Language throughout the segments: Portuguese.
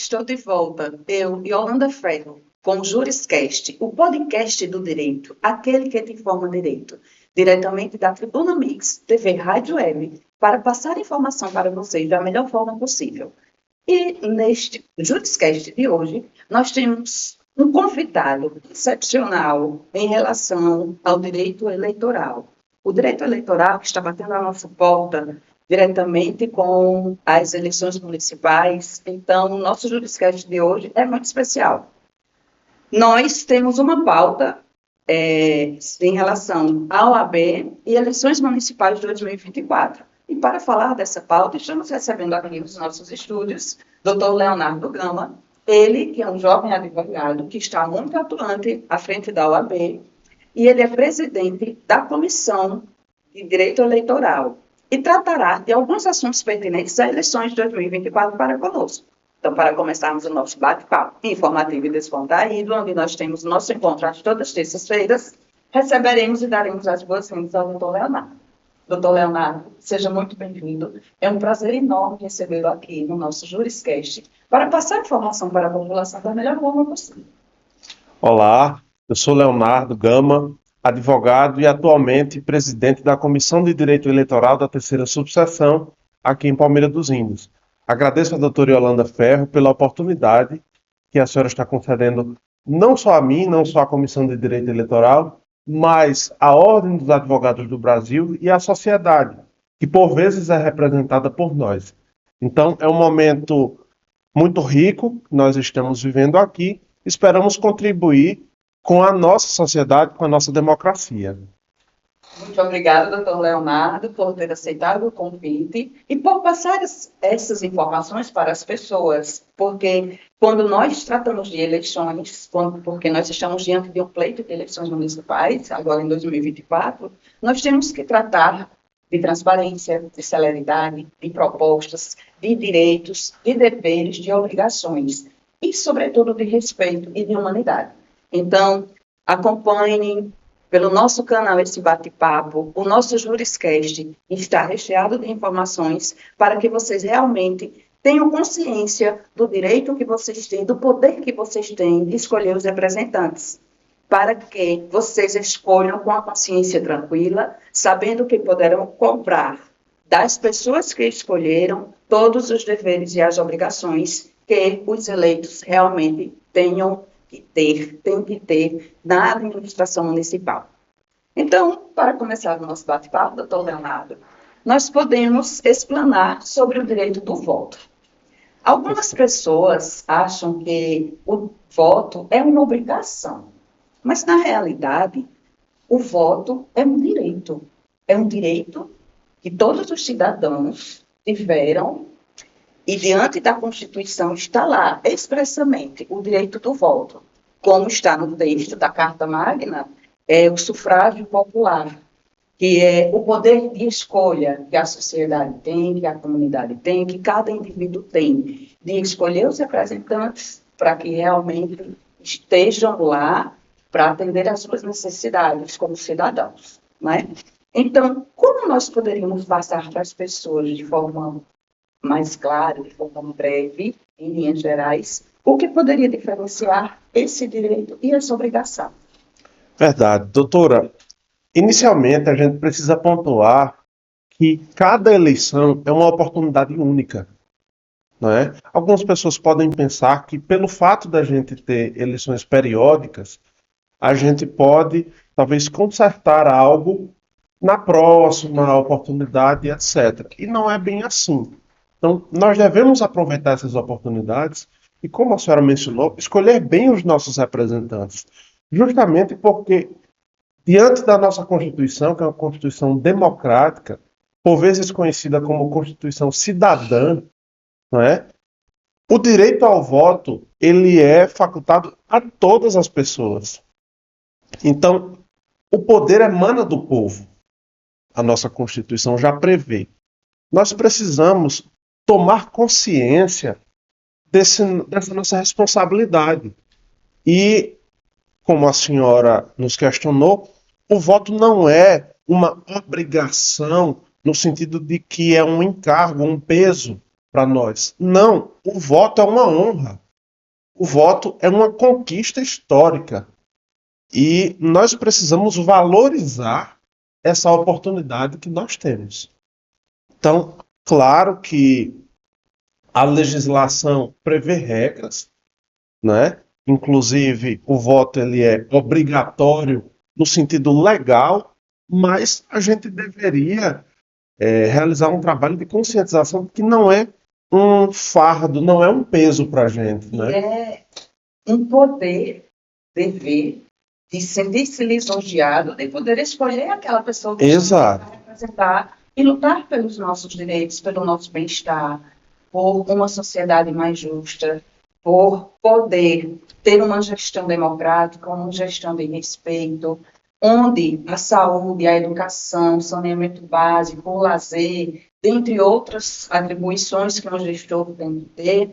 estou de volta, eu, Yolanda Ferro, com o JurisCast, o podcast do direito, aquele que te informa direito, diretamente da Tribuna Mix, TV Rádio Web, para passar informação para vocês da melhor forma possível. E neste JurisCast de hoje, nós temos um convidado excepcional em relação ao direito eleitoral. O direito eleitoral que está batendo a nossa porta diretamente com as eleições municipais. Então, o nosso JurisCast de hoje é muito especial. Nós temos uma pauta em relação à OAB e eleições municipais de 2024. E para falar dessa pauta, estamos recebendo aqui nos nossos estúdios Dr. Leonardo Gama, ele que é um jovem advogado que está muito atuante à frente da OAB, e ele é presidente da Comissão de Direito Eleitoral e tratará de alguns assuntos pertinentes às eleições de 2024 para conosco. Então, para começarmos o nosso bate-papo informativo e descontraído, onde nós temos o nosso encontro às todas as terças-feiras, receberemos e daremos as boas-vindas ao Dr. Leonardo. Doutor Leonardo, seja muito bem-vindo. É um prazer enorme recebê-lo aqui no nosso JurisCast para passar informação para a população da melhor forma possível. Olá, eu sou Leonardo Gama, advogado e atualmente presidente da Comissão de Direito Eleitoral da Terceira Subseção, aqui em Palmeira dos Índios. Agradeço à doutora Yolanda Ferro pela oportunidade que a senhora está concedendo não só a mim, não só à Comissão de Direito Eleitoral, mas à Ordem dos Advogados do Brasil e à sociedade, que por vezes é representada por nós. Então, é um momento muito rico que nós estamos vivendo aqui. Esperamos contribuir com a nossa sociedade, com a nossa democracia. Muito obrigada, doutor Leonardo, por ter aceitado o convite e por passar essas informações para as pessoas, porque quando nós tratamos de eleições, porque nós estamos diante de um pleito de eleições municipais, agora em 2024, nós temos que tratar de transparência, de celeridade, de propostas, de direitos, de deveres, de obrigações e, sobretudo, de respeito e de humanidade. Então, acompanhem pelo nosso canal esse bate-papo. O nosso JurisCast está recheado de informações para que vocês realmente tenham consciência do direito que vocês têm, do poder que vocês têm de escolher os representantes, para que vocês escolham com a consciência tranquila, sabendo que poderão cobrar das pessoas que escolheram todos os deveres e as obrigações que os eleitos realmente têm que ter na administração municipal. Então, para começar o nosso bate-papo, doutor Leonardo, nós podemos explanar sobre o direito do voto. Algumas pessoas acham que o voto é uma obrigação, mas, na realidade, o voto é um direito. É um direito que todos os cidadãos tiveram. E diante da Constituição está lá, expressamente, o direito do voto. Como está no texto da Carta Magna, é o sufrágio popular, que é o poder de escolha que a sociedade tem, que a comunidade tem, que cada indivíduo tem, de escolher os representantes para que realmente estejam lá para atender às suas necessidades como cidadãos, né? Então, como nós poderíamos passar para as pessoas de forma mais claro, de forma breve, em linhas gerais, o que poderia diferenciar esse direito e essa obrigação? Verdade. Doutora, inicialmente a gente precisa pontuar que cada eleição é uma oportunidade única, não é? Algumas pessoas podem pensar que pelo fato da gente ter eleições periódicas, a gente pode talvez consertar algo na próxima oportunidade, etc. E não é bem assim. Então, nós devemos aproveitar essas oportunidades e, como a senhora mencionou, escolher bem os nossos representantes. Justamente porque, diante da nossa Constituição, que é uma Constituição democrática, por vezes conhecida como Constituição cidadã, não é? O direito ao voto, ele é facultado a todas as pessoas. Então, o poder emana do povo. A nossa Constituição já prevê. Nós precisamos tomar consciência dessa nossa responsabilidade. E, como a senhora nos questionou, o voto não é uma obrigação no sentido de que é um encargo, um peso para nós. Não, o voto é uma honra. O voto é uma conquista histórica. E nós precisamos valorizar essa oportunidade que nós temos. Então, claro que a legislação prevê regras, né? Inclusive, o voto ele é obrigatório no sentido legal, mas a gente deveria realizar um trabalho de conscientização que não é um fardo, não é um peso para a gente, E né? é um poder, dever, de sentir-se lisonjeado, de poder escolher aquela pessoa que Exato. vai representar e lutar pelos nossos direitos, pelo nosso bem-estar, por uma sociedade mais justa, por poder ter uma gestão democrática, uma gestão de respeito, onde a saúde, a educação, o saneamento básico, o lazer, dentre outras atribuições que um gestor tem que ter,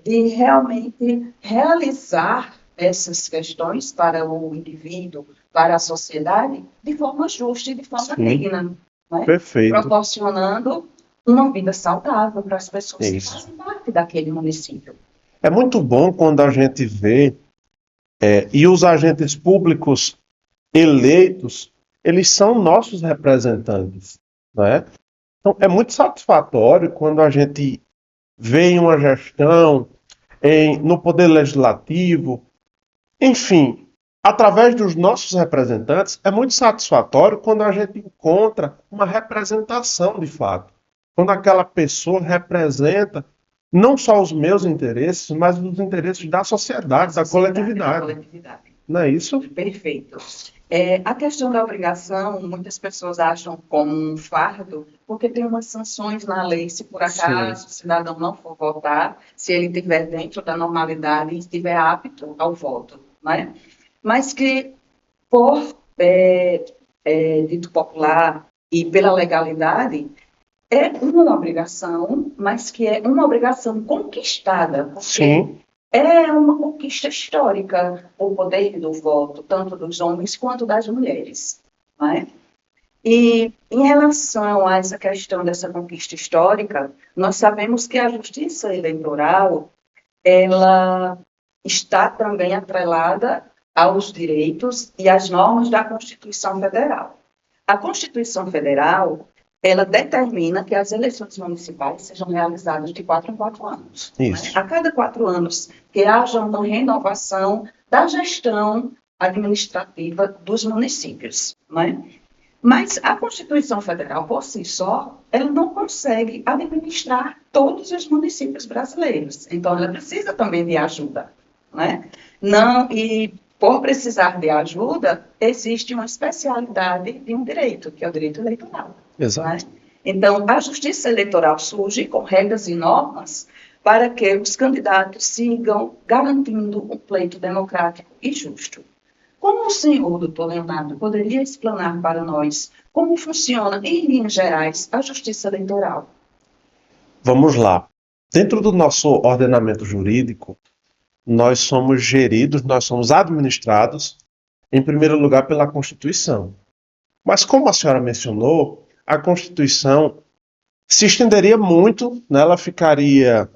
de realmente realizar essas questões para o indivíduo, para a sociedade, de forma justa e de forma Sim. digna, né? Perfeito. Proporcionando uma vida saudável para as pessoas que Isso. fazem parte daquele município. É muito bom quando a gente vê e os agentes públicos eleitos, eles são nossos representantes, né? Então, é muito satisfatório quando a gente vê em uma gestão, no poder legislativo, enfim, através dos nossos representantes, é muito satisfatório quando a gente encontra uma representação de fato. Quando aquela pessoa representa não só os meus interesses, mas os interesses da sociedade, da coletividade. Não é isso? Perfeito. A questão da obrigação, muitas pessoas acham como um fardo, porque tem umas sanções na lei, se por acaso o cidadão não for votar, se ele estiver dentro da normalidade e estiver apto ao voto, né? Mas que, por dito popular e pela legalidade, é uma obrigação, mas que é uma obrigação conquistada, porque Sim. é uma conquista histórica o poder do voto, tanto dos homens quanto das mulheres, não é? E em relação a essa questão dessa conquista histórica, nós sabemos que a justiça eleitoral, ela está também atrelada aos direitos e às normas da Constituição Federal. A Constituição Federal, ela determina que as eleições municipais sejam realizadas de 4 em 4 anos. Isso. Né? A cada 4 anos, que haja uma renovação da gestão administrativa dos municípios. Né? Mas a Constituição Federal, por si só, ela não consegue administrar todos os municípios brasileiros. Então, ela precisa também de ajuda. Né? Não, e por precisar de ajuda, existe uma especialidade de um direito, que é o direito eleitoral. Exato. Né? Então, a justiça eleitoral surge com regras e normas para que os candidatos sigam garantindo um pleito democrático e justo. Como o senhor, doutor Leonardo, poderia explanar para nós como funciona, em linhas gerais, a justiça eleitoral? Vamos lá. Dentro do nosso ordenamento jurídico, nós somos geridos, nós somos administrados, em primeiro lugar, pela Constituição. Mas, como a senhora mencionou, a Constituição se estenderia muito, né? Ela ficaria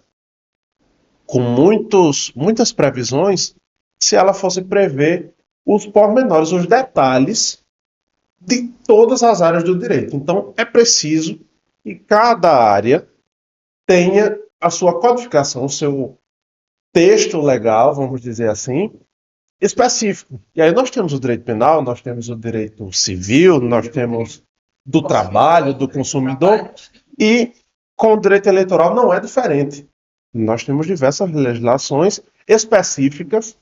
com muitas previsões se ela fosse prever os pormenores, os detalhes de todas as áreas do direito. Então, é preciso que cada área tenha a sua codificação, o seu texto legal, vamos dizer assim, específico. E aí nós temos o direito penal, nós temos o direito civil, nós temos do trabalho, do consumidor, e com o direito eleitoral não é diferente. Nós temos diversas legislações específicas,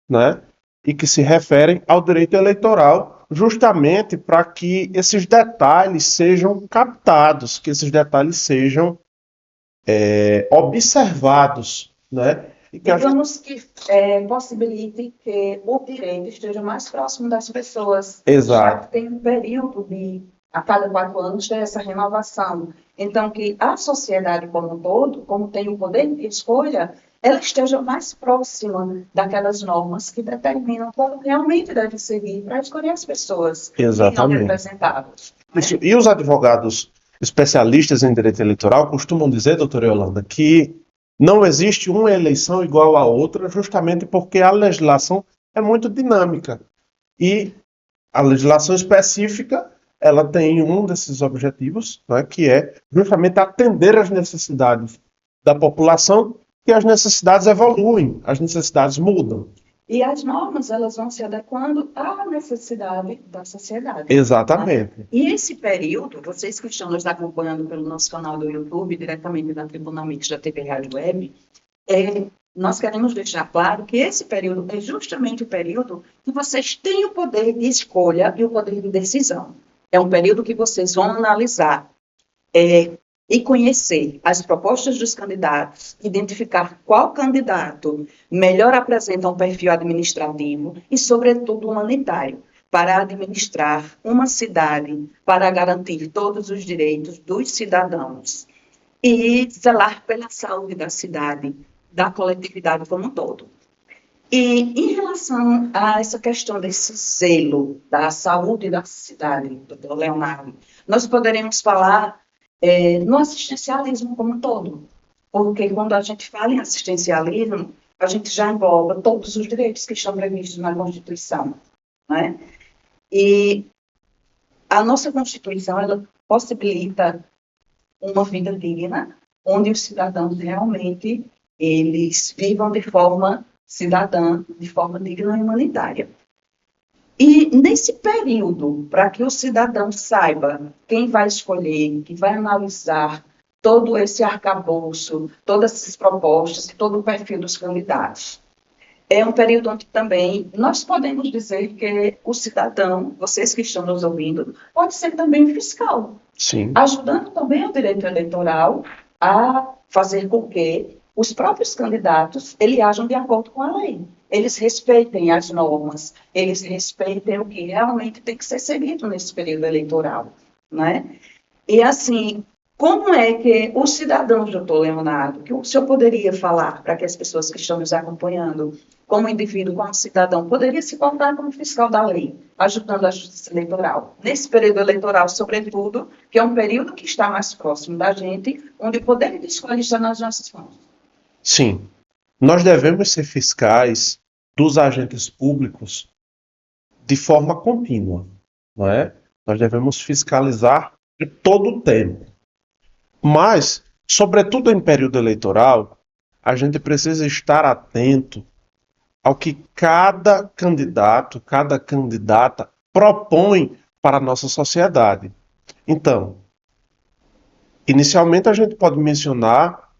né, e que se referem ao direito eleitoral, justamente para que esses detalhes sejam captados, que esses detalhes sejam observados, né? E que digamos que possibilite que o direito esteja mais próximo das pessoas. Exato. Já que tem um período de, a cada 4 anos, ter essa renovação. Então, que a sociedade como um todo, como tem o poder de escolha, ela esteja mais próxima daquelas normas que determinam como realmente deve seguir para escolher as pessoas que são Exatamente. representadas. Isso. E os advogados especialistas em direito eleitoral costumam dizer, doutora Yolanda, que não existe uma eleição igual à outra, justamente porque a legislação é muito dinâmica. E a legislação específica, ela tem um desses objetivos, né, que é justamente atender às necessidades da população, e as necessidades evoluem, as necessidades mudam. E as normas, elas vão se adequando à necessidade da sociedade. Exatamente. Né? E esse período, vocês que estão nos acompanhando pelo nosso canal do YouTube, diretamente da Tribuna Mix da TV Rádio Web, nós queremos deixar claro que esse período é justamente o período que vocês têm o poder de escolha e o poder de decisão. É um período que vocês vão analisar e conhecer as propostas dos candidatos, identificar qual candidato melhor apresenta um perfil administrativo e, sobretudo, humanitário, para administrar uma cidade, para garantir todos os direitos dos cidadãos e zelar pela saúde da cidade, da coletividade como um todo. E em relação a essa questão desse zelo da saúde da cidade, doutor Leonardo, nós poderemos falar no assistencialismo como um todo, porque quando a gente fala em assistencialismo, a gente já engloba todos os direitos que estão previstos na Constituição, né? E a nossa Constituição, ela possibilita uma vida digna, onde os cidadãos realmente eles vivam de forma cidadã, de forma digna e humanitária. E nesse período, para que o cidadão saiba quem vai escolher, que vai analisar todo esse arcabouço, todas essas propostas e todo o perfil dos candidatos, é um período onde também nós podemos dizer que o cidadão, vocês que estão nos ouvindo, pode ser também fiscal. Sim. Ajudando também o direito eleitoral a fazer com que os próprios candidatos eles ajam de acordo com a lei. Eles respeitem as normas, eles respeitem o que realmente tem que ser seguido nesse período eleitoral, né? E assim, como é que os cidadãos, doutor Leonardo, que o senhor poderia falar para que as pessoas que estão nos acompanhando, como indivíduo, como cidadão, poderia se portar como fiscal da lei, ajudando a justiça eleitoral, nesse período eleitoral, sobretudo, que é um período que está mais próximo da gente, onde o poder de escolha está nas nossas mãos? Sim, nós devemos ser fiscais dos agentes públicos de forma contínua, não é? Nós devemos fiscalizar de todo o tempo. Mas, sobretudo em período eleitoral, a gente precisa estar atento ao que cada candidato, cada candidata propõe para a nossa sociedade. Então, inicialmente a gente pode mencionar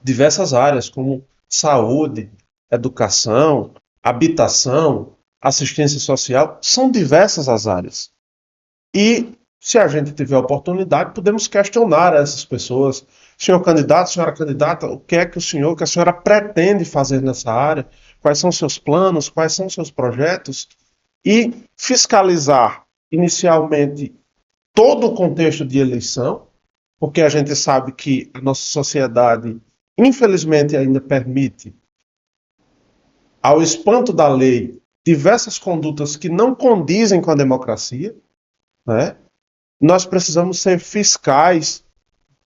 diversas áreas, como saúde, educação, habitação, assistência social, são diversas as áreas. E, se a gente tiver oportunidade, podemos questionar essas pessoas. Senhor candidato, senhora candidata, o que é que que a senhora pretende fazer nessa área? Quais são seus planos? Quais são seus projetos? E fiscalizar, inicialmente, todo o contexto de eleição, porque a gente sabe que a nossa sociedade, infelizmente, ainda permite, ao espanto da lei, diversas condutas que não condizem com a democracia, né? Nós precisamos ser fiscais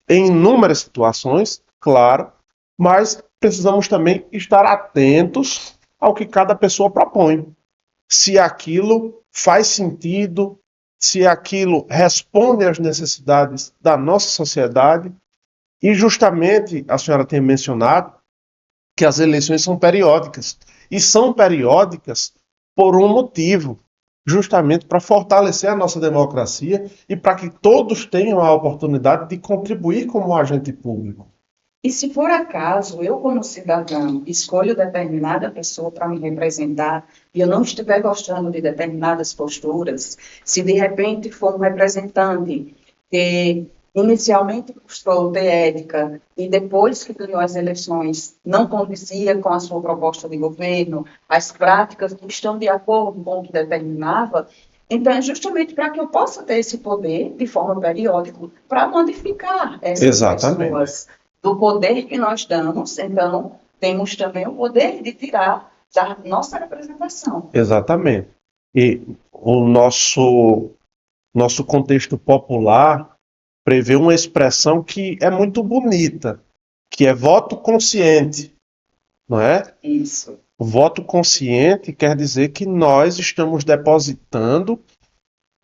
em inúmeras situações, claro, mas precisamos também estar atentos ao que cada pessoa propõe. Se aquilo faz sentido, se aquilo responde às necessidades da nossa sociedade. E justamente a senhora tem mencionado que as eleições são periódicas. E são periódicas por um motivo, justamente para fortalecer a nossa democracia e para que todos tenham a oportunidade de contribuir como agente público. E se por acaso eu, como cidadão, escolho determinada pessoa para me representar e eu não estiver gostando de determinadas posturas, se de repente for um representante que inicialmente mostrou ter ética e depois que ganhou as eleições não condizia com a sua proposta de governo, as práticas não estão de acordo com o que determinava, então é justamente para que eu possa ter esse poder de forma periódica para modificar essas pessoas do poder que nós damos. Então temos também o poder de tirar da nossa representação. Exatamente. E o nosso contexto popular, prevê uma expressão que é muito bonita, que é voto consciente, não é? Isso. O voto consciente quer dizer que nós estamos depositando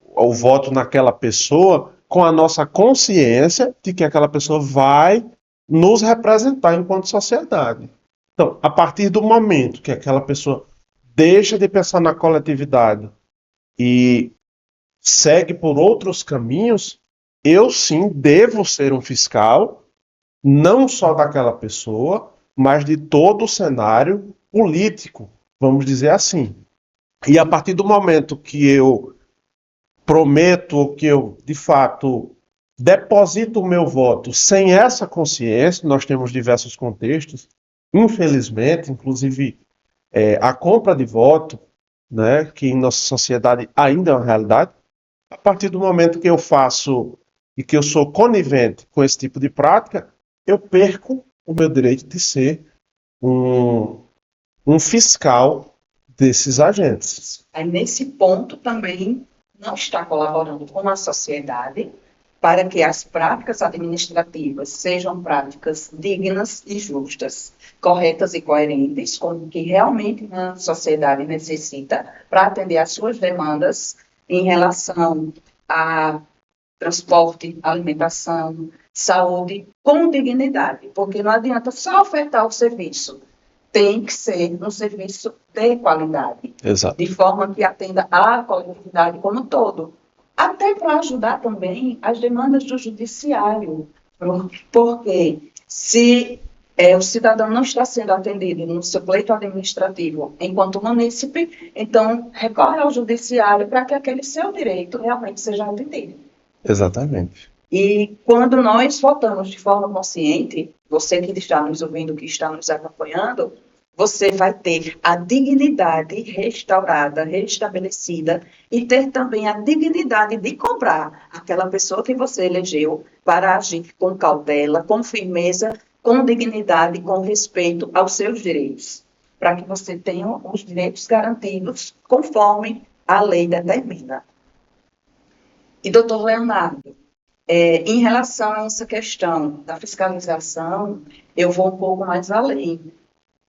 o voto naquela pessoa com a nossa consciência de que aquela pessoa vai nos representar enquanto sociedade. Então, a partir do momento que aquela pessoa deixa de pensar na coletividade e segue por outros caminhos, eu sim devo ser um fiscal, não só daquela pessoa, mas de todo o cenário político, vamos dizer assim. E a partir do momento que eu prometo, que eu de fato deposito o meu voto sem essa consciência, nós temos diversos contextos, infelizmente, inclusive a compra de voto, né, que em nossa sociedade ainda é uma realidade. A partir do momento que eu faço e que eu sou conivente com esse tipo de prática, eu perco o meu direito de ser um fiscal desses agentes. Aí, nesse ponto, também não está colaborando com a sociedade para que as práticas administrativas sejam práticas dignas e justas, corretas e coerentes com o que realmente a sociedade necessita para atender às suas demandas em relação a transporte, alimentação, saúde, com dignidade, porque não adianta só ofertar o serviço, tem que ser um serviço de qualidade, Exato. de forma que atenda à coletividade como um todo, até para ajudar também as demandas do judiciário, porque se o cidadão não está sendo atendido no seu pleito administrativo enquanto munícipe, então recorre ao judiciário para que aquele seu direito realmente seja atendido. Exatamente. E quando nós votamos de forma consciente, você que está nos ouvindo, que está nos acompanhando, você vai ter a dignidade restaurada, restabelecida e ter também a dignidade de cobrar aquela pessoa que você elegeu para agir com cautela, com firmeza, com dignidade, com respeito aos seus direitos, para que você tenha os direitos garantidos conforme a lei determina. E, doutor Leonardo, em relação a essa questão da fiscalização, eu vou um pouco mais além.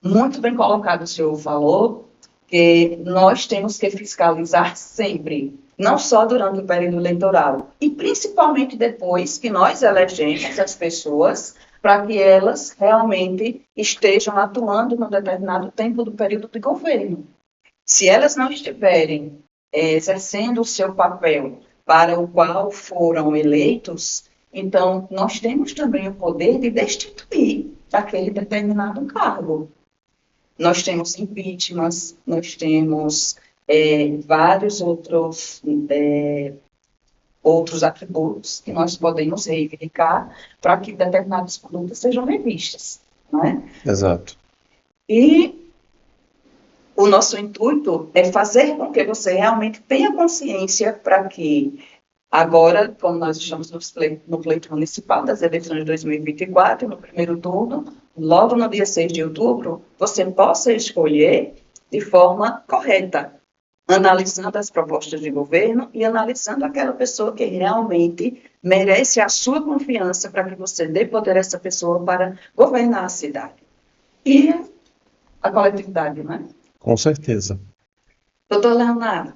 Muito bem colocado o senhor falou que nós temos que fiscalizar sempre, não só durante o período eleitoral, e principalmente depois que nós elegemos as pessoas para que elas realmente estejam atuando num determinado tempo do período de governo. Se elas não estiverem exercendo o seu papel para o qual foram eleitos, então nós temos também o poder de destituir aquele determinado cargo. Nós temos impeachments, nós temos vários outros atributos que nós podemos reivindicar para que determinadas condutas sejam revistas, não é? Exato. E o nosso intuito é fazer com que você realmente tenha consciência para que agora, como nós estamos no pleito municipal das eleições de 2024, no primeiro turno, logo no dia 6 de outubro, você possa escolher de forma correta, analisando as propostas de governo e analisando aquela pessoa que realmente merece a sua confiança para que você dê poder a essa pessoa para governar a cidade. E a coletividade, não é? Com certeza. Doutor Leonardo,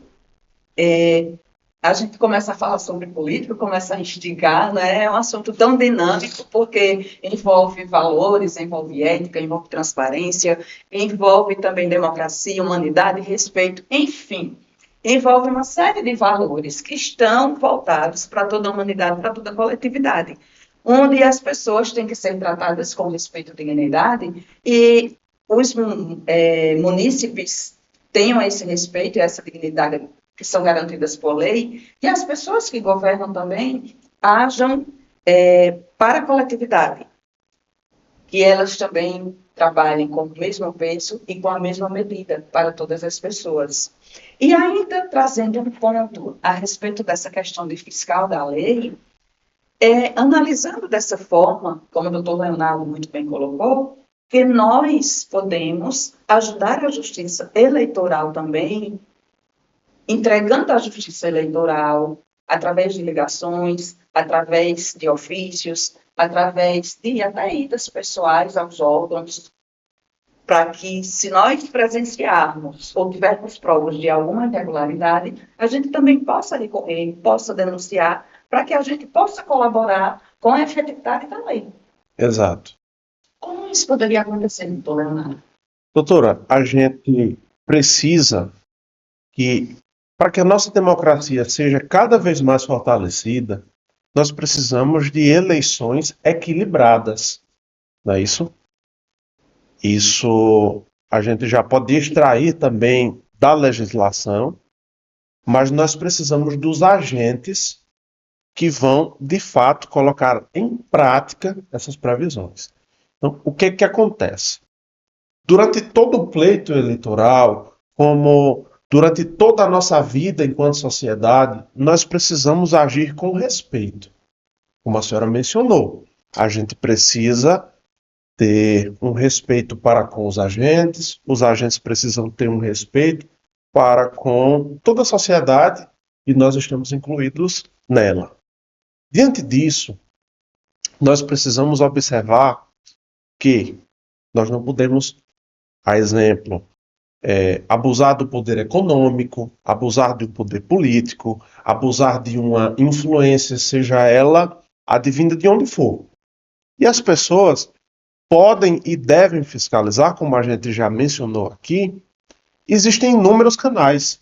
a gente começa a falar sobre política, começa a instigar, né? É um assunto tão dinâmico, porque envolve valores, envolve ética, envolve transparência, envolve também democracia, humanidade, respeito, enfim, envolve uma série de valores que estão voltados para toda a humanidade, para toda a coletividade, onde as pessoas têm que ser tratadas com respeito e dignidade, e os munícipes tenham esse respeito e essa dignidade que são garantidas por lei, e as pessoas que governam também ajam para a coletividade, que elas também trabalhem com o mesmo peso e com a mesma medida para todas as pessoas. E ainda trazendo um ponto a respeito dessa questão de fiscal da lei, analisando dessa forma, como o doutor Leonardo muito bem colocou, que nós podemos ajudar a justiça eleitoral também, entregando a justiça eleitoral através de ligações, através de ofícios, através de até idas pessoais aos órgãos, para que, se nós presenciarmos ou tivermos provas de alguma irregularidade, a gente também possa recorrer, possa denunciar, para que a gente possa colaborar com a efetividade da lei. Exato. Como isso poderia acontecer, doutor Leonardo? Doutora, a gente precisa que, para que a nossa democracia seja cada vez mais fortalecida, nós precisamos de eleições equilibradas, não é isso? Isso a gente já pode extrair também da legislação, mas nós precisamos dos agentes que vão, de fato, colocar em prática essas previsões. Então, o que acontece? Durante todo o pleito eleitoral, como durante toda a nossa vida enquanto sociedade, nós precisamos agir com respeito. Como a senhora mencionou, a gente precisa ter um respeito para com os agentes precisam ter um respeito para com toda a sociedade e nós estamos incluídos nela. Diante disso, nós precisamos observar que nós não podemos, a exemplo, abusar do poder econômico, abusar do poder político, abusar de uma influência, seja ela advinda de onde for. E as pessoas podem e devem fiscalizar, como a gente já mencionou aqui, existem inúmeros canais.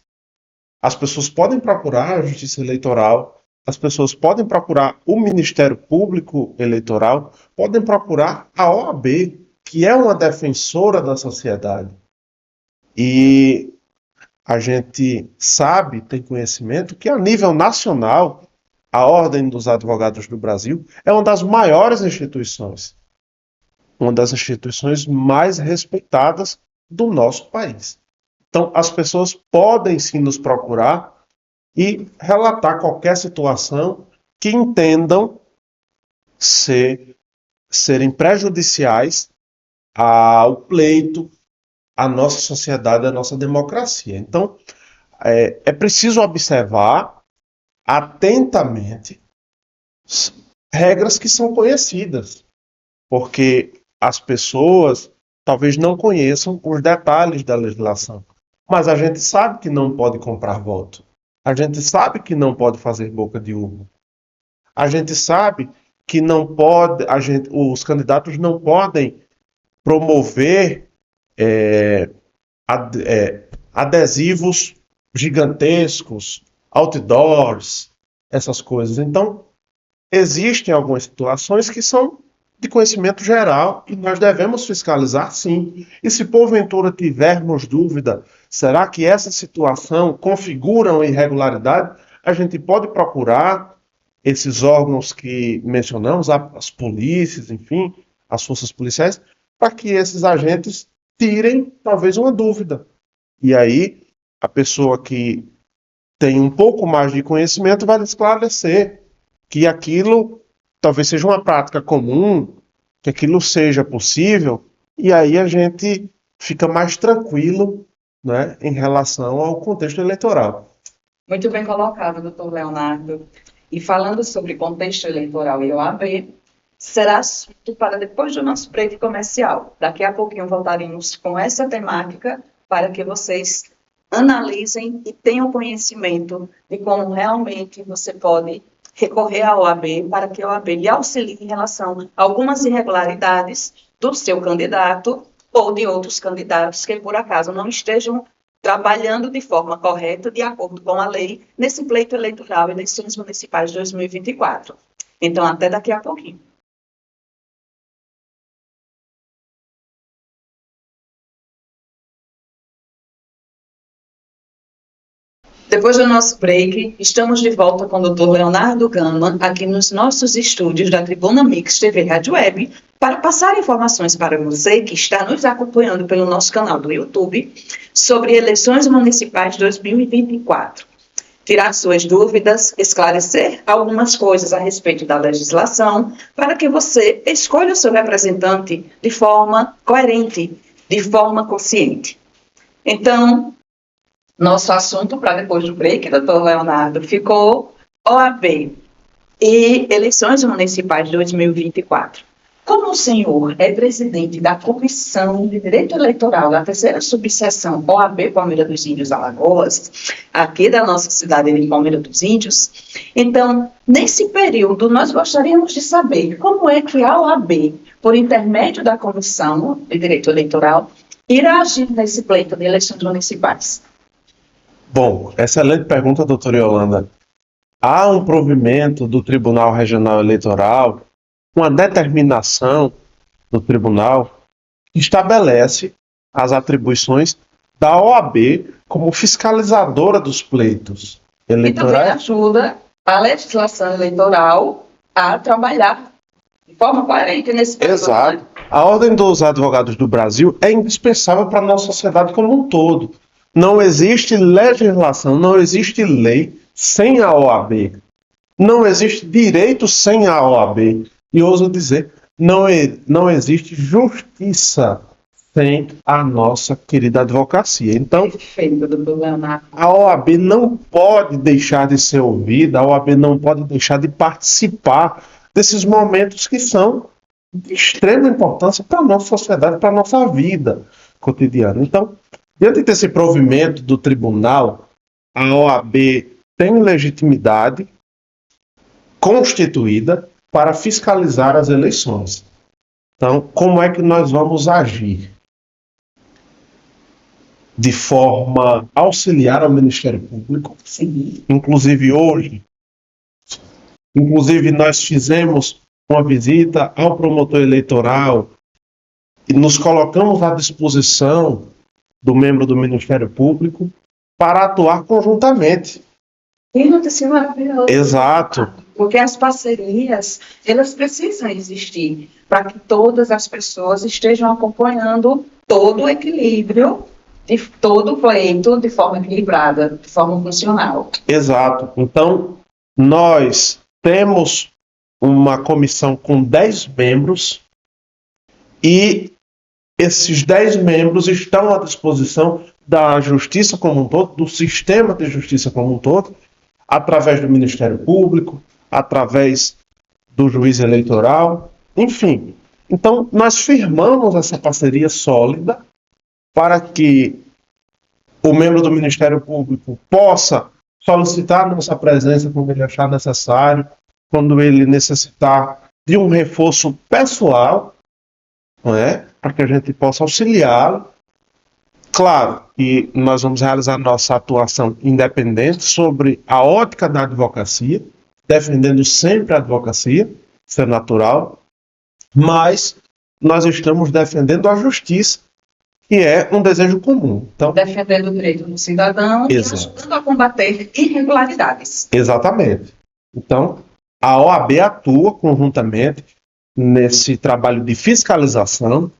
As pessoas podem procurar a Justiça Eleitoral, as pessoas podem procurar o Ministério Público Eleitoral, podem procurar a OAB, que é uma defensora da sociedade. E a gente sabe, tem conhecimento, que a nível nacional, a Ordem dos Advogados do Brasil é uma das maiores instituições, uma das instituições mais respeitadas do nosso país. Então, as pessoas podem sim nos procurar e relatar qualquer situação que entendam serem prejudiciais ao pleito, à nossa sociedade, à nossa democracia. Então, é preciso observar atentamente regras que são conhecidas, porque as pessoas talvez não conheçam os detalhes da legislação, mas a gente sabe que não pode comprar voto, a gente sabe que não pode fazer boca de urna, a gente sabe que não pode, os candidatos não podem promover adesivos gigantescos, outdoors, essas coisas. Então, existem algumas situações que são de conhecimento geral e nós devemos fiscalizar sim. E se porventura tivermos dúvida, será que essa situação configura uma irregularidade? A gente pode procurar esses órgãos que mencionamos, as polícias, enfim, as forças policiais, para que esses agentes tirem talvez uma dúvida. E aí a pessoa que tem um pouco mais de conhecimento vai esclarecer que aquilo talvez seja uma prática comum, que aquilo seja possível, e aí a gente fica mais tranquilo, né, em relação ao contexto eleitoral. Muito bem colocado, doutor Leonardo. E falando sobre contexto eleitoral e OAB, será assunto para depois do nosso break comercial. Daqui a pouquinho voltaremos com essa temática para que vocês analisem e tenham conhecimento de como realmente você pode recorrer à OAB para que a OAB lhe auxilie em relação a algumas irregularidades do seu candidato ou de outros candidatos que, por acaso, não estejam trabalhando de forma correta, de acordo com a lei, nesse pleito eleitoral e eleições municipais de 2024. Então, até daqui a pouquinho. Depois do nosso break, estamos de volta com o Dr. Leonardo Gama, aqui nos nossos estúdios da Tribuna Mix TV Rádio Web, para passar informações para você que está nos acompanhando pelo nosso canal do YouTube sobre eleições municipais 2024. Tirar suas dúvidas, esclarecer algumas coisas a respeito da legislação, para que você escolha o seu representante de forma coerente, de forma consciente. Então, nosso assunto para depois do break, doutor Leonardo, ficou OAB. e eleições municipais de 2024. Como o senhor é presidente da Comissão de Direito Eleitoral da terceira subseção OAB Palmeira dos Índios Alagoas, aqui da nossa cidade de Palmeira dos Índios, então, nesse período, nós gostaríamos de saber como é que a OAB, por intermédio da Comissão de Direito Eleitoral, irá agir nesse pleito de eleições municipais. Bom, excelente pergunta, doutora Yolanda. Há um provimento do Tribunal Regional Eleitoral, uma determinação do tribunal que estabelece as atribuições da OAB como fiscalizadora dos pleitos eleitorais. E também ajuda a legislação eleitoral a trabalhar de forma coerente nesse período. Exato. A Ordem dos Advogados do Brasil é indispensável para a nossa sociedade como um todo. Não existe legislação, não existe lei sem a OAB. Não existe direito sem a OAB. E ouso dizer, não existe justiça sem a nossa querida advocacia. Então, Perfeito, doutor Leonardo. a OAB não pode deixar de ser ouvida, a OAB não pode deixar de participar desses momentos que são de extrema importância para a nossa sociedade, para a nossa vida cotidiana. Então, diante desse provimento do tribunal, a OAB tem legitimidade constituída para fiscalizar as eleições. Então, como é que nós vamos agir? De forma a auxiliar ao Ministério Público. Sim. Inclusive nós fizemos uma visita ao promotor eleitoral e nos colocamos à disposição do membro do Ministério Público para atuar conjuntamente. Que notícia maravilhosa. Exato. Porque as parcerias, elas precisam existir para que todas as pessoas estejam acompanhando todo o equilíbrio de todo o pleito de forma equilibrada, de forma funcional. Exato. Então, nós temos uma comissão com 10 membros e esses 10 membros estão à disposição da justiça como um todo, do sistema de justiça como um todo, através do Ministério Público, através do juiz eleitoral, enfim. Então, nós firmamos essa parceria sólida para que o membro do Ministério Público possa solicitar nossa presença quando ele achar necessário, quando ele necessitar de um reforço pessoal, não é? Para que a gente possa auxiliá-lo. Claro que nós vamos realizar nossa atuação independente sobre a ótica da advocacia, defendendo sempre a advocacia, isso é natural, mas nós estamos defendendo a justiça, que é um desejo comum. Então, defendendo o direito do cidadão e ajudando a combater irregularidades. Exatamente. Então, a OAB atua conjuntamente nesse trabalho de fiscalização,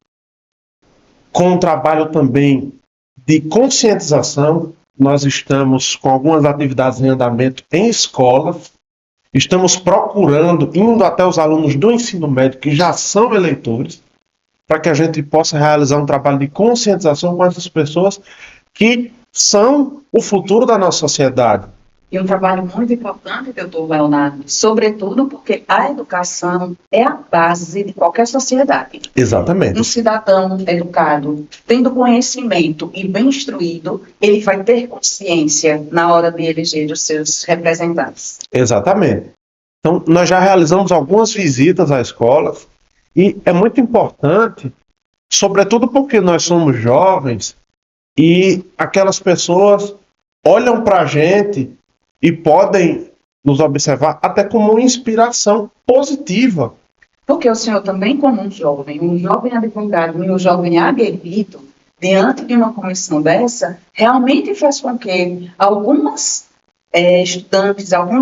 com um trabalho também de conscientização. Nós estamos com algumas atividades em andamento em escolas, estamos procurando, indo até os alunos do ensino médio que já são eleitores, para que a gente possa realizar um trabalho de conscientização com essas pessoas que são o futuro da nossa sociedade. E um trabalho muito importante, doutor Leonardo, sobretudo porque a educação é a base de qualquer sociedade. Exatamente. Um cidadão educado, tendo conhecimento e bem instruído, ele vai ter consciência na hora de eleger os seus representantes. Exatamente. Então, nós já realizamos algumas visitas à escola e é muito importante, sobretudo porque nós somos jovens e aquelas pessoas olham para a gente e podem nos observar até como uma inspiração positiva. Porque o senhor também, como um jovem advogado e um jovem aguerrido, diante de uma comissão dessa, realmente faz com que alguns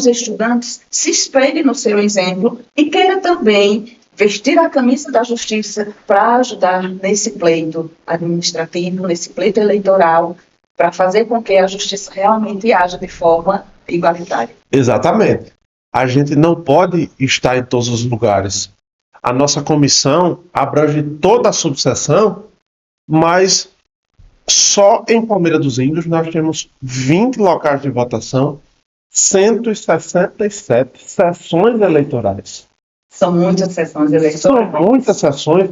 estudantes se espelhem no seu exemplo e queiram também vestir a camisa da justiça para ajudar nesse pleito administrativo, nesse pleito eleitoral, para fazer com que a justiça realmente haja de forma igualitária. Exatamente. A gente não pode estar em todos os lugares. A nossa comissão abrange toda a subseção, mas só em Palmeira dos Índios nós temos 20 locais de votação, 167 sessões eleitorais. São muitas sessões eleitorais. São muitas sessões.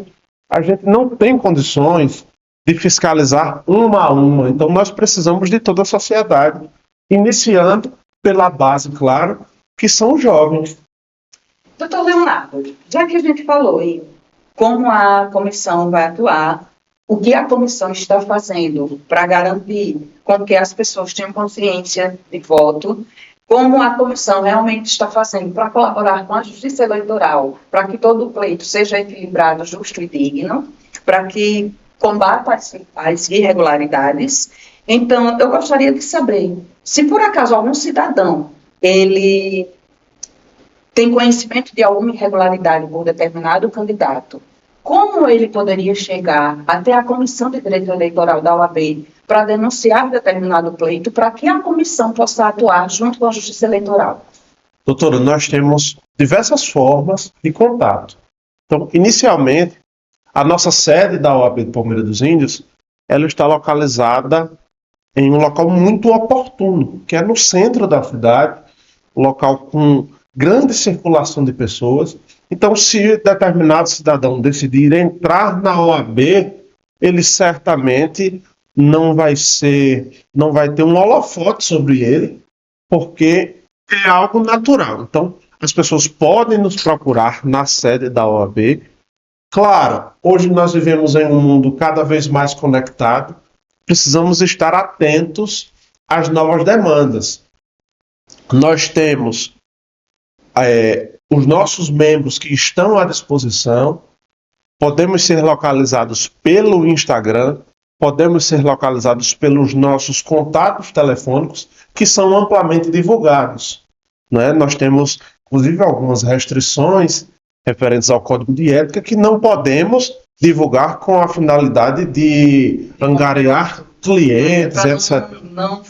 A gente não tem condições de fiscalizar uma a uma. Então, nós precisamos de toda a sociedade, iniciando pela base, claro, que são os jovens. Doutor Leonardo, já que a gente falou em como a comissão vai atuar, o que a comissão está fazendo para garantir com que as pessoas tenham consciência de voto, como a comissão realmente está fazendo para colaborar com a justiça eleitoral, para que todo o pleito seja equilibrado, justo e digno, para que combata as irregularidades. Então, eu gostaria de saber se por acaso algum cidadão ele tem conhecimento de alguma irregularidade por determinado candidato, como ele poderia chegar até a Comissão de Direito Eleitoral da OAB para denunciar determinado pleito, para que a comissão possa atuar junto com a Justiça Eleitoral? Doutora, nós temos diversas formas de contato. Então, inicialmente, a nossa sede da OAB de Palmeira dos Índios, ela está localizada em um local muito oportuno, que é no centro da cidade, um local com grande circulação de pessoas. Então, se determinado cidadão decidir entrar na OAB, ele certamente não vai ter um holofote sobre ele, porque é algo natural. Então, as pessoas podem nos procurar na sede da OAB. Claro, hoje nós vivemos em um mundo cada vez mais conectado, precisamos estar atentos às novas demandas. Nós temos os nossos membros que estão à disposição, podemos ser localizados pelo Instagram, podemos ser localizados pelos nossos contatos telefônicos, que são amplamente divulgados, né? Nós temos, inclusive, algumas restrições referentes ao Código de Ética que não podemos divulgar com a finalidade de angariar clientes, etc. Não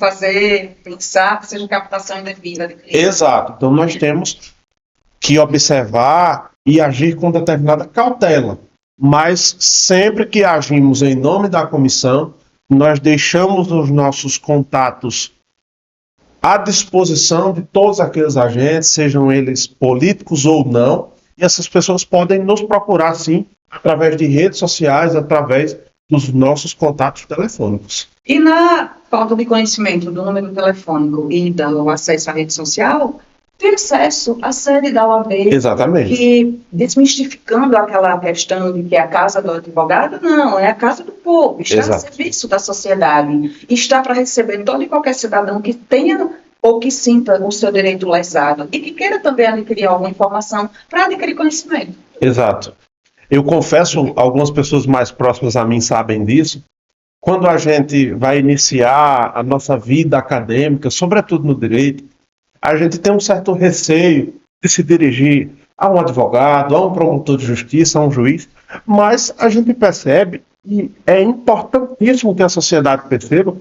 pensar que seja captação indevida de clientes. Exato. Então, nós temos que observar e agir com determinada cautela. Mas sempre que agimos em nome da comissão, nós deixamos os nossos contatos à disposição de todos aqueles agentes, sejam eles políticos ou não, e essas pessoas podem nos procurar, sim, através de redes sociais, através dos nossos contatos telefônicos. E na falta de conhecimento do número telefônico e do acesso à rede social, tem acesso à sede da OAB. Exatamente. E desmistificando aquela questão de que é a casa do advogado, não, é a casa do povo, está Exato. a serviço da sociedade, está para receber todo e qualquer cidadão que tenha ou que sinta o seu direito lesado e que queira também adquirir alguma informação para adquirir conhecimento. Exato. Eu confesso, algumas pessoas mais próximas a mim sabem disso, quando a gente vai iniciar a nossa vida acadêmica, sobretudo no direito, a gente tem um certo receio de se dirigir a um advogado, a um promotor de justiça, a um juiz, mas a gente percebe, e é importantíssimo que a sociedade perceba,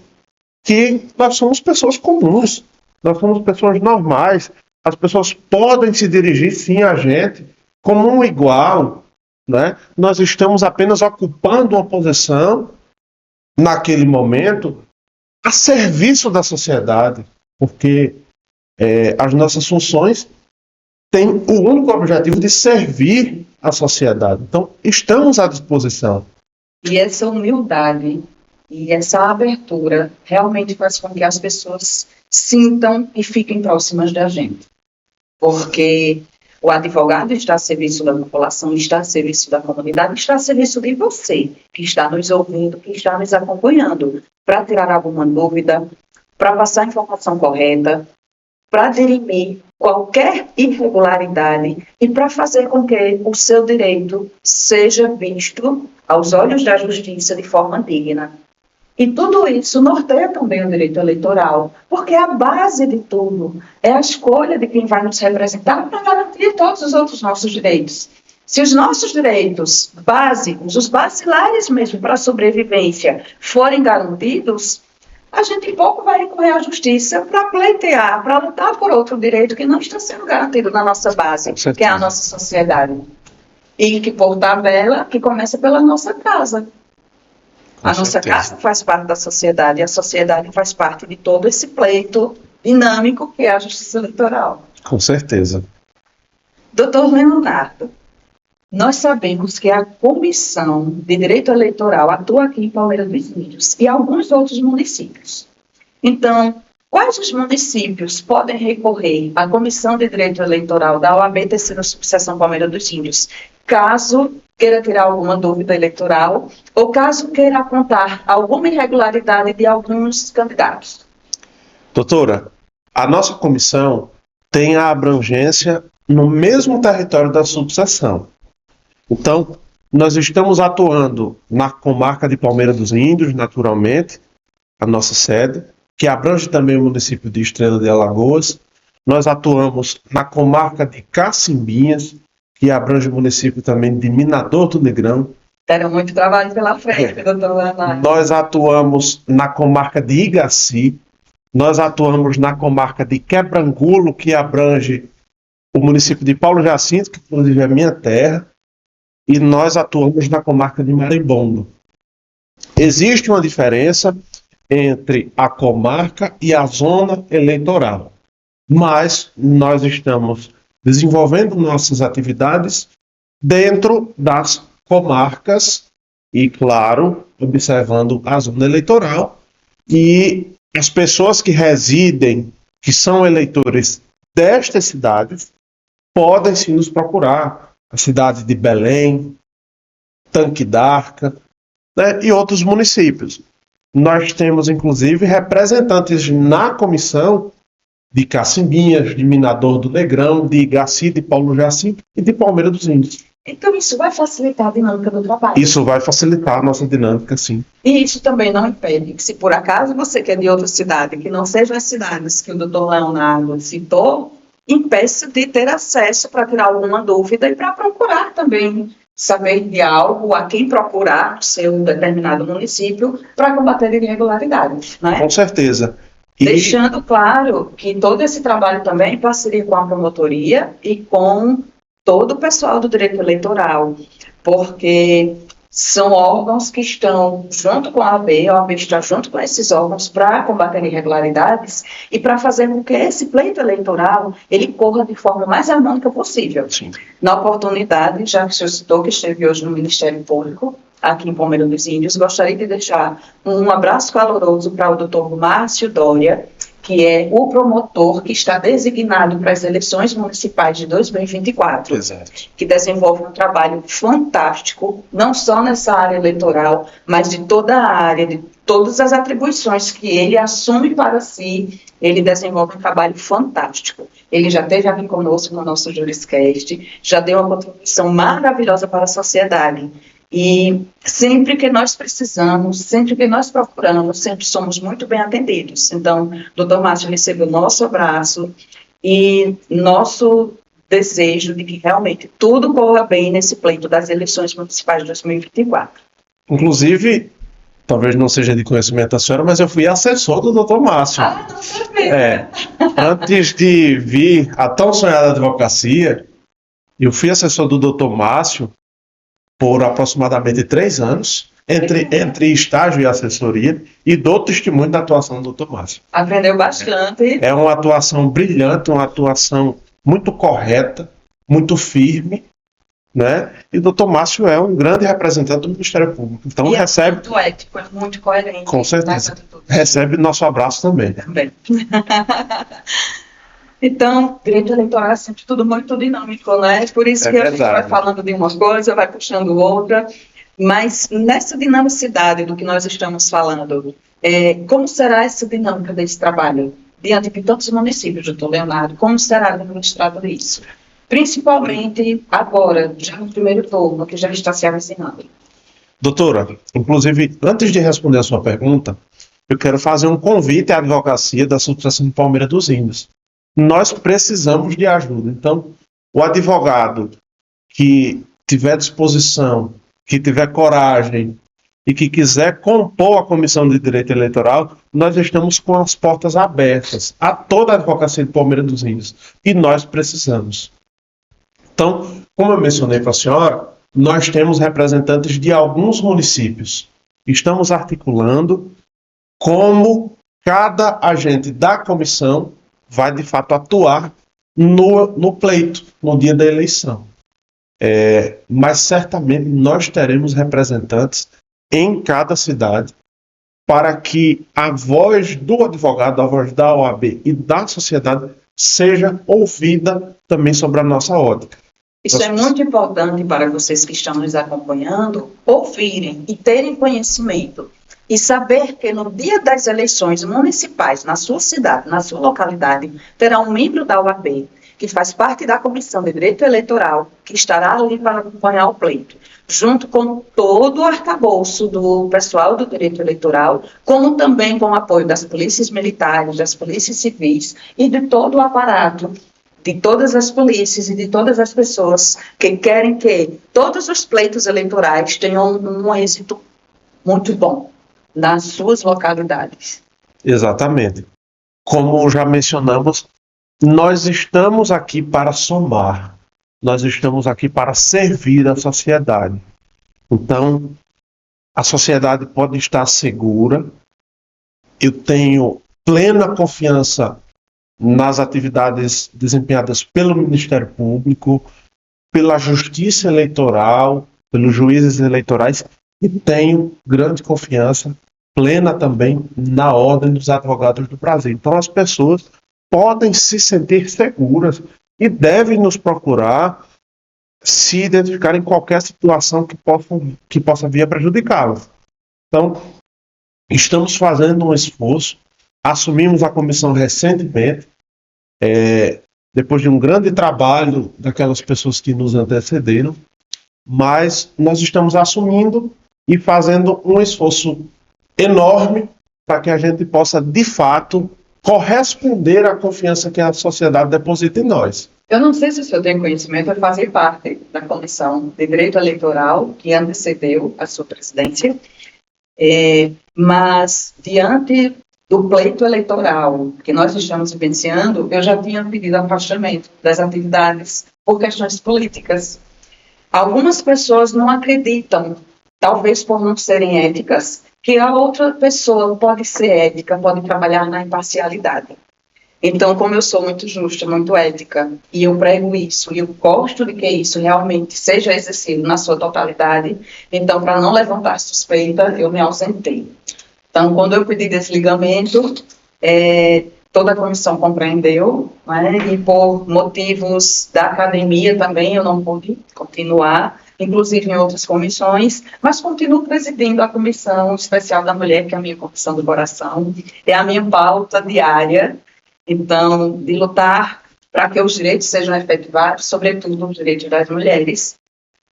que nós somos pessoas comuns, nós somos pessoas normais, as pessoas podem se dirigir sim a gente como um igual, né? Nós estamos apenas ocupando uma posição naquele momento a serviço da sociedade, porque as nossas funções têm o único objetivo de servir a sociedade. Então, estamos à disposição. E essa humildade e essa abertura realmente faz com que as pessoas sintam e fiquem próximas da gente. Porque o advogado está a serviço da população, está a serviço da comunidade, está a serviço de você, que está nos ouvindo, que está nos acompanhando, para tirar alguma dúvida, para passar a informação correta, para dirimir qualquer irregularidade e para fazer com que o seu direito seja visto aos olhos da justiça de forma digna. E tudo isso norteia também o direito eleitoral, porque a base de tudo é a escolha de quem vai nos representar para garantir todos os outros nossos direitos. Se os nossos direitos básicos, os basilares mesmo para a sobrevivência, forem garantidos, a gente pouco vai recorrer à justiça para pleitear, para lutar por outro direito que não está sendo garantido na nossa base, que é a nossa sociedade. E que, por tabela, que começa pela nossa casa. A nossa casa faz parte da sociedade, e a sociedade faz parte de todo esse pleito dinâmico que é a justiça eleitoral. Com certeza. Doutor Leonardo, nós sabemos que a Comissão de Direito Eleitoral atua aqui em Palmeira dos Índios e alguns outros municípios. Então, quais os municípios podem recorrer à Comissão de Direito Eleitoral da OAB Terceira Subseção Palmeira dos Índios, caso queira tirar alguma dúvida eleitoral ou caso queira apontar alguma irregularidade de alguns candidatos? Doutora, a nossa comissão tem a abrangência no mesmo território da subseção. Então, nós estamos atuando na comarca de Palmeira dos Índios, naturalmente, a nossa sede, que abrange também o município de Estrela de Alagoas. Nós atuamos na comarca de Cacimbinhas, que abrange o município também de Minador do Negrão. Terá muito trabalho pela frente, doutor Leonardo. Nós atuamos na comarca de Igaci. Nós atuamos na comarca de Quebrangulo, que abrange o município de Paulo Jacinto, que inclusive é minha terra. E nós atuamos na comarca de Marimbondo. Existe uma diferença entre a comarca e a zona eleitoral, mas nós estamos desenvolvendo nossas atividades dentro das comarcas e, claro, observando a zona eleitoral, e as pessoas que residem, que são eleitores destas cidades, podem sim nos procurar. A cidade de Belém, Tanque d'Arca, né, e outros municípios. Nós temos, inclusive, representantes na comissão de Cacimbinhas, de Minador do Negrão, de Igaci, de Paulo Jacinto e de Palmeira dos Índios. Então, isso vai facilitar a dinâmica do trabalho. Isso vai facilitar a nossa dinâmica, sim. E isso também não impede que, se por acaso você quer de outra cidade, que não sejam as cidades que o doutor Leonardo citou, impeça de ter acesso para tirar alguma dúvida e para procurar também saber de algo, a quem procurar no seu determinado município para combater irregularidades, né? Com certeza. Deixando claro que todo esse trabalho também é em parceria com a promotoria e com todo o pessoal do direito eleitoral, porque são órgãos que estão junto com a OAB está junto com esses órgãos para combater irregularidades e para fazer com que esse pleito eleitoral ele corra de forma mais harmônica possível. Sim. Na oportunidade, já que o senhor citou que esteve hoje no Ministério Público, aqui em Palmeira dos Índios, gostaria de deixar um abraço caloroso para o doutor Márcio Doria, que é o promotor que está designado para as eleições municipais de 2024, Exato. que desenvolve um trabalho fantástico, não só nessa área eleitoral, mas de toda a área, de todas as atribuições que ele assume para si, ele desenvolve um trabalho fantástico. Ele já esteve aqui conosco no nosso Juriscast, já deu uma contribuição maravilhosa para a sociedade. E sempre que nós precisamos, sempre que nós procuramos, sempre somos muito bem atendidos. Então, doutor Márcio recebeu o nosso abraço e nosso desejo de que realmente tudo corra bem nesse pleito das eleições municipais de 2024. Inclusive, talvez não seja de conhecimento da senhora, mas eu fui assessor do doutor Márcio. Ah, não sabia. Antes de vir a tão sonhada advocacia, eu fui assessor do doutor Márcio por aproximadamente 3 anos, entre estágio e assessoria, e dou testemunho da atuação do Dr. Márcio. Aprendeu bastante. É uma atuação brilhante, uma atuação muito correta, muito firme, né? E o Dr. Márcio é um grande representante do Ministério Público. Então E recebe, é muito ético, é muito coerente. com certeza, recebe nosso abraço também. Também. Então, direito eleitoral é sempre tudo muito dinâmico, né? Por isso É que a gente verdade. vai falando de uma coisa, vai puxando outra, mas nessa dinamicidade do que nós estamos falando, como será essa dinâmica desse trabalho diante de tantos municípios, doutor Leonardo? Como será administrado isso? Principalmente agora, já no primeiro turno, que já está se avizinando. Doutora, inclusive, antes de responder a sua pergunta, eu quero fazer um convite à advocacia da Subseção de Palmeira dos Índios. Nós precisamos de ajuda. Então, o advogado que tiver disposição, que tiver coragem e que quiser compor a Comissão de Direito Eleitoral, nós estamos com as portas abertas a toda a advocacia de Palmeira dos Índios. E nós precisamos. Então, como eu mencionei para a senhora, nós temos representantes de alguns municípios. Estamos articulando como cada agente da comissão vai, de fato, atuar no pleito, no dia da eleição. Mas certamente nós teremos representantes em cada cidade para que a voz do advogado, a voz da OAB e da sociedade seja ouvida também sobre a nossa ótica. Isso é muito importante para vocês que estão nos acompanhando ouvirem e terem conhecimento e saber que no dia das eleições municipais, na sua cidade, na sua localidade, terá um membro da OAB que faz parte da Comissão de Direito Eleitoral, que estará ali para acompanhar o pleito, junto com todo o arcabouço do pessoal do direito eleitoral, como também com o apoio das polícias militares, das polícias civis e de todo o aparato, de todas as polícias e de todas as pessoas que querem que todos os pleitos eleitorais tenham um êxito muito bom nas suas localidades. Exatamente. Como já mencionamos, nós estamos aqui para somar, nós estamos aqui para servir a sociedade. Então, a sociedade pode estar segura, eu tenho plena confiança nas atividades desempenhadas pelo Ministério Público, pela Justiça Eleitoral, pelos juízes eleitorais, e tenho grande confiança, plena também, na Ordem dos Advogados do Brasil. Então, as pessoas podem se sentir seguras e devem nos procurar se identificar em qualquer situação que possa vir a prejudicá-las. Então, estamos fazendo um esforço, assumimos a comissão recentemente, depois de um grande trabalho daquelas pessoas que nos antecederam, mas nós estamos assumindo e fazendo um esforço enorme para que a gente possa, de fato, corresponder à confiança que a sociedade deposita em nós. Eu não sei se o senhor tem conhecimento, eu fazer parte da Comissão de Direito Eleitoral que antecedeu a sua presidência, mas diante do pleito eleitoral que nós estamos vivenciando, eu já tinha pedido afastamento das atividades por questões políticas. Algumas pessoas não acreditam, talvez por não serem éticas, que a outra pessoa pode ser ética, pode trabalhar na imparcialidade. Então, como eu sou muito justa, muito ética, e eu prego isso, e eu gosto de que isso realmente seja exercido na sua totalidade, então, para não levantar suspeita, eu me ausentei. Então, quando eu pedi desligamento, toda a comissão compreendeu, né, e por motivos da academia também eu não pude continuar, inclusive em outras comissões, mas continuo presidindo a Comissão Especial da Mulher, que é a minha comissão do coração, é a minha pauta diária, então, de lutar para que os direitos sejam efetivados, sobretudo os direitos das mulheres.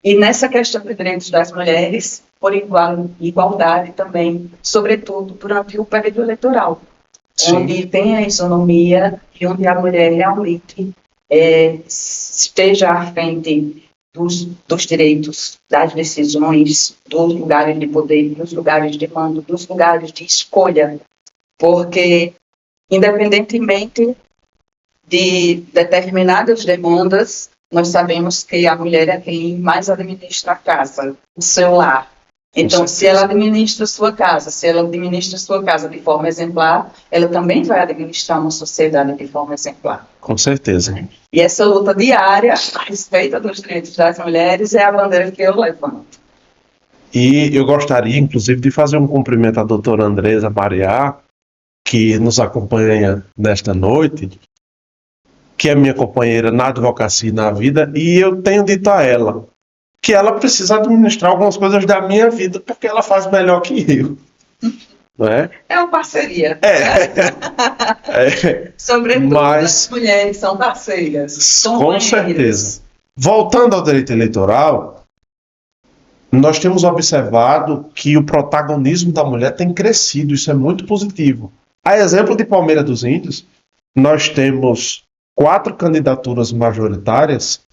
E nessa questão dos direitos das mulheres, por igualdade também, sobretudo durante o período eleitoral, sim, onde tem a isonomia e onde a mulher realmente esteja à frente dos direitos, das decisões, dos lugares de poder, dos lugares de mando, dos lugares de escolha, porque, independentemente de determinadas demandas, nós sabemos que a mulher é quem mais administra a casa, o seu lar. Então, se ela administra a sua casa, se ela administra a sua casa de forma exemplar, ela também vai administrar uma sociedade de forma exemplar. Com certeza. E essa luta diária a respeito dos direitos das mulheres é a bandeira que eu levanto. E eu gostaria, inclusive, de fazer um cumprimento à doutora Andresa Mariá, que nos acompanha nesta noite, que é minha companheira na advocacia e na vida, e eu tenho dito a ela que ela precisa administrar algumas coisas da minha vida, porque ela faz melhor que eu. Não é? É uma parceria. Sobretudo as mulheres são parceiras. Com certeza. Voltando ao direito eleitoral, nós temos observado que o protagonismo da mulher tem crescido, isso é muito positivo. A exemplo de Palmeira dos Índios, nós temos 4 candidaturas majoritárias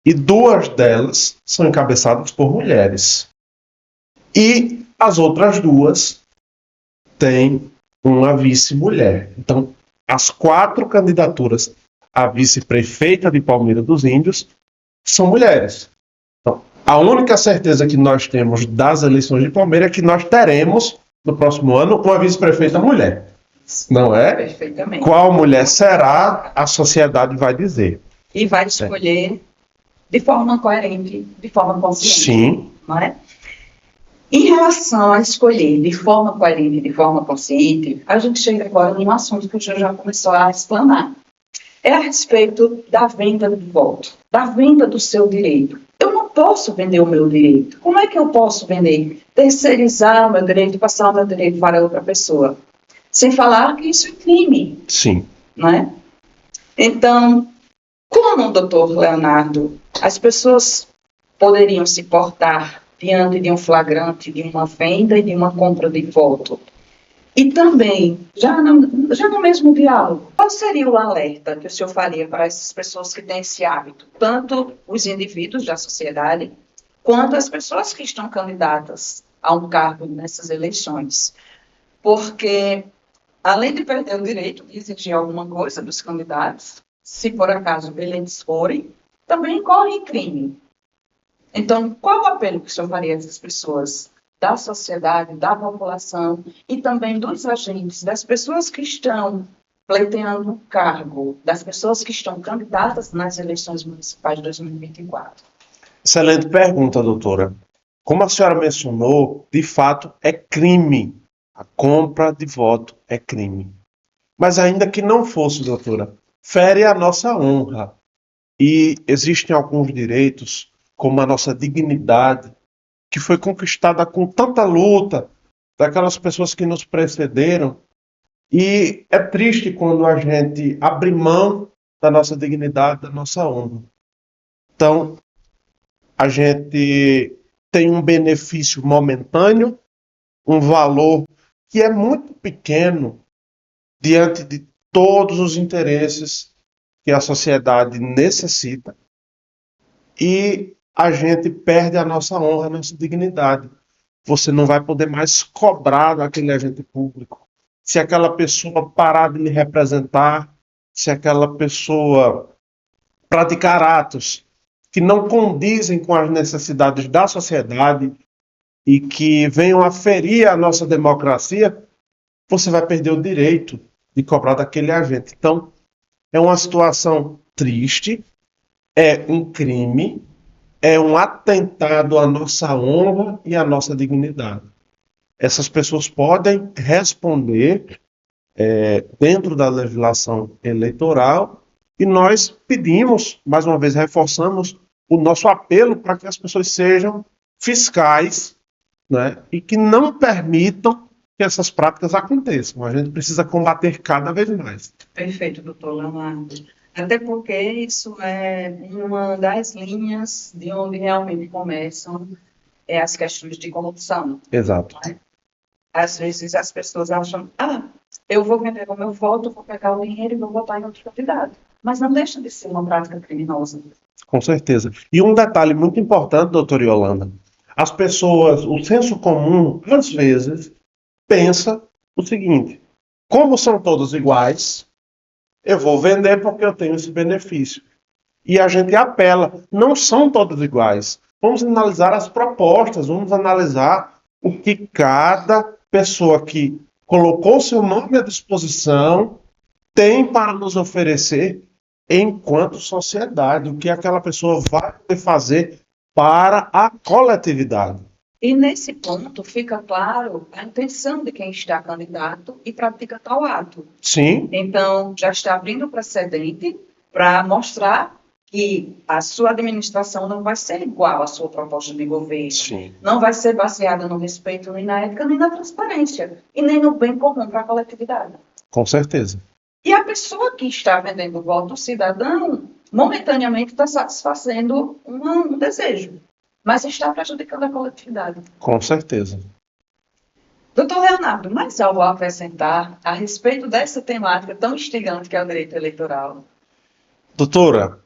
e 2 delas são encabeçadas por mulheres. E as outras 2 têm uma vice-mulher. Então, as 4 candidaturas à vice-prefeita de Palmeira dos Índios são mulheres. Então, a única certeza que nós temos das eleições de Palmeira é que nós teremos, no próximo ano, uma vice-prefeita mulher. Não é? Perfeitamente. Qual mulher será, a sociedade vai dizer. E vai escolher de forma coerente, de forma consciente. Sim. Não é? Em relação a escolher de forma coerente, de forma consciente, a gente chega agora num assunto que o senhor já começou a explanar. É a respeito da venda do voto, da venda do seu direito. Eu não posso vender o meu direito. Como é que eu posso vender? Terceirizar o meu direito, passar o meu direito para outra pessoa. Sem falar que isso é crime. Sim. Não é? Então, como, doutor Leonardo, as pessoas poderiam se portar diante de um flagrante, de uma venda e de uma compra de voto? E também, já no mesmo diálogo, qual seria o alerta que o senhor faria para essas pessoas que têm esse hábito? Tanto os indivíduos da sociedade, quanto as pessoas que estão candidatas a um cargo nessas eleições. Porque, além de perder o direito de exigir alguma coisa dos candidatos, se por acaso eles forem, também incorrem crime. Então, qual o apelo que o senhor faria a essas pessoas, da sociedade, da população e também dos agentes, das pessoas que estão pleiteando o cargo, das pessoas que estão candidatas nas eleições municipais de 2024? Excelente pergunta, doutora. Como a senhora mencionou, de fato é crime. A compra de voto é crime. Mas ainda que não fosse, doutora, fere a nossa honra. E existem alguns direitos, como a nossa dignidade, que foi conquistada com tanta luta daquelas pessoas que nos precederam. E é triste quando a gente abre mão da nossa dignidade, da nossa honra. Então, a gente tem um benefício momentâneo, um valor que é muito pequeno diante de todos os interesses que a sociedade necessita, e a gente perde a nossa honra, a nossa dignidade. Você não vai poder mais cobrar daquele agente público. Se aquela pessoa parar de lhe representar, se aquela pessoa praticar atos que não condizem com as necessidades da sociedade e que venham a ferir a nossa democracia, você vai perder o direito de cobrar daquele agente. Então, é uma situação triste, é um crime, é um atentado à nossa honra e à nossa dignidade. Essas pessoas podem responder dentro da legislação eleitoral e nós pedimos, mais uma vez reforçamos, o nosso apelo para que as pessoas sejam fiscais, né, e que não permitam que essas práticas aconteçam. A gente precisa combater cada vez mais. Perfeito, doutor Leonardo. Até porque isso é uma das linhas de onde realmente começam as questões de corrupção. Exato. Né? Às vezes as pessoas acham, eu vou vender o meu voto, vou pegar o dinheiro e vou botar em outro candidato. Mas não deixa de ser uma prática criminosa. Com certeza. E um detalhe muito importante, doutora Yolanda, as pessoas, o senso comum, às vezes, pensa o seguinte: como são todos iguais, eu vou vender porque eu tenho esse benefício. E a gente apela, não são todos iguais. Vamos analisar as propostas, vamos analisar o que cada pessoa que colocou seu nome à disposição tem para nos oferecer enquanto sociedade, o que aquela pessoa vai poder fazer para a coletividade. E nesse ponto fica claro a intenção de quem está candidato e pratica tal ato. Sim. Então, já está abrindo precedente para mostrar que a sua administração não vai ser igual à sua proposta de governo. Sim. Não vai ser baseada no respeito, nem na ética, nem na transparência, e nem no bem comum para a coletividade. Com certeza. E a pessoa que está vendendo o voto do cidadão, momentaneamente está satisfazendo um desejo, mas está prejudicando a coletividade. Com certeza. Doutor Leonardo, mais algo a acrescentar a respeito dessa temática tão instigante que é o direito eleitoral? Doutora,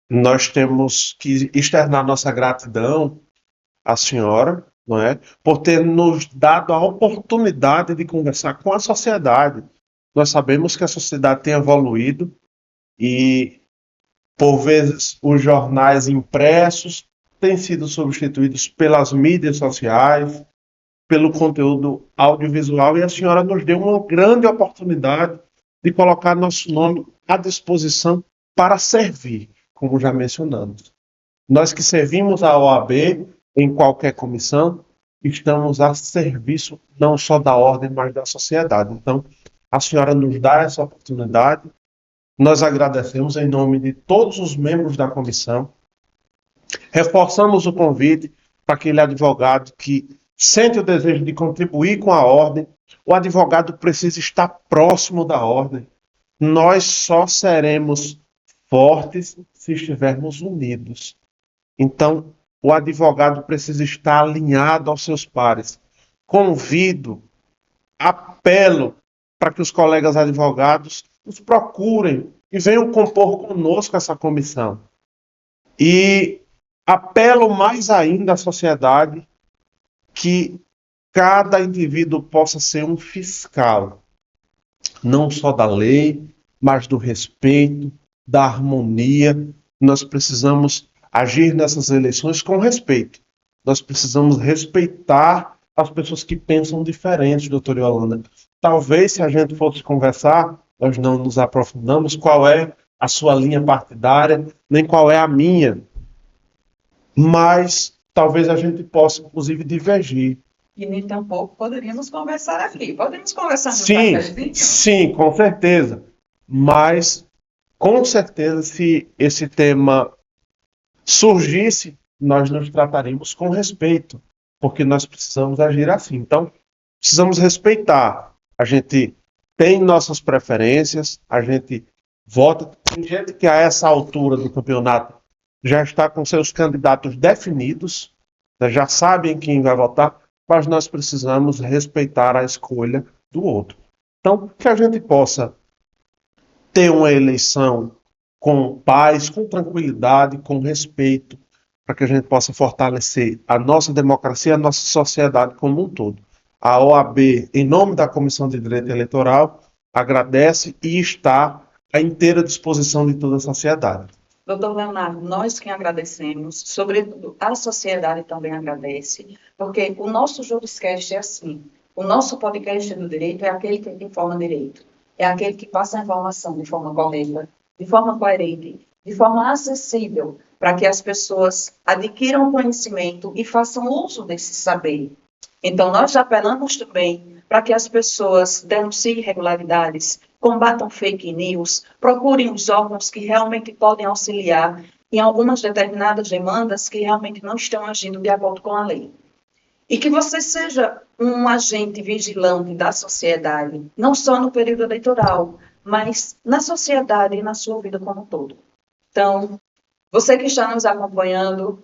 nós temos que externar nossa gratidão à senhora, não é, por ter nos dado a oportunidade de conversar com a sociedade. Nós sabemos que a sociedade tem evoluído e, por vezes, os jornais impressos têm sido substituídos pelas mídias sociais, pelo conteúdo audiovisual e a senhora nos deu uma grande oportunidade de colocar nosso nome à disposição para servir, como já mencionamos. Nós que servimos a OAB em qualquer comissão, estamos a serviço não só da ordem, mas da sociedade. Então, a senhora nos dá essa oportunidade. Nós agradecemos em nome de todos os membros da comissão. Reforçamos o convite para aquele advogado que sente o desejo de contribuir com a ordem. O advogado precisa estar próximo da ordem. Nós só seremos fortes se estivermos unidos. Então, o advogado precisa estar alinhado aos seus pares. Convido, apelo para que os colegas advogados nos procurem e venham compor conosco essa comissão. E apelo mais ainda à sociedade que cada indivíduo possa ser um fiscal, não só da lei, mas do respeito, da harmonia. Nós precisamos agir nessas eleições com respeito. Nós precisamos respeitar as pessoas que pensam diferente, doutora Yolanda. Talvez, se a gente fosse conversar, nós não nos aprofundamos qual é a sua linha partidária, nem qual é a minha. Mas talvez a gente possa, inclusive, divergir. E nem tampouco poderíamos conversar aqui. Podemos conversar no Sim, cafezinho? sim, com certeza. Mas, com certeza, se esse tema surgisse, nós nos trataremos com respeito, porque nós precisamos agir assim. Então, precisamos respeitar. A gente tem nossas preferências, a gente vota. Tem gente que a essa altura do campeonato já está com seus candidatos definidos, já sabem quem vai votar, mas nós precisamos respeitar a escolha do outro. Então, que a gente possa ter uma eleição com paz, com tranquilidade, com respeito, para que a gente possa fortalecer a nossa democracia, a nossa sociedade como um todo. A OAB, em nome da Comissão de Direito Eleitoral, agradece e está à inteira disposição de toda a sociedade. Doutor Leonardo, nós que agradecemos, sobretudo a sociedade também agradece, porque o nosso Juriscast é assim, o nosso podcast do direito é aquele que informa direito, é aquele que passa a informação de forma correta, de forma coerente, de forma acessível, para que as pessoas adquiram conhecimento e façam uso desse saber. Então, nós apelamos também para que as pessoas denunciem irregularidades, combatam fake news, procurem os órgãos que realmente podem auxiliar em algumas determinadas demandas que realmente não estão agindo de acordo com a lei. E que você seja um agente vigilante da sociedade, não só no período eleitoral, mas na sociedade e na sua vida como um todo. Então, você que está nos acompanhando,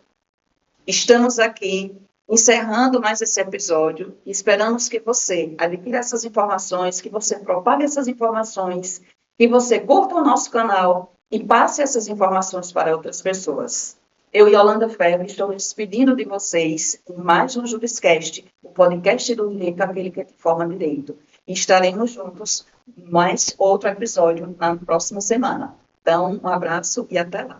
estamos aqui encerrando mais esse episódio, esperamos que você adquira essas informações, que você propague essas informações, que você curta o nosso canal e passe essas informações para outras pessoas. Eu, Yolanda Ferro, estou me despedindo de vocês em mais um Juriscast, o podcast do direito, aquele que informa direito. E estaremos juntos em mais outro episódio na próxima semana. Então, um abraço e até lá.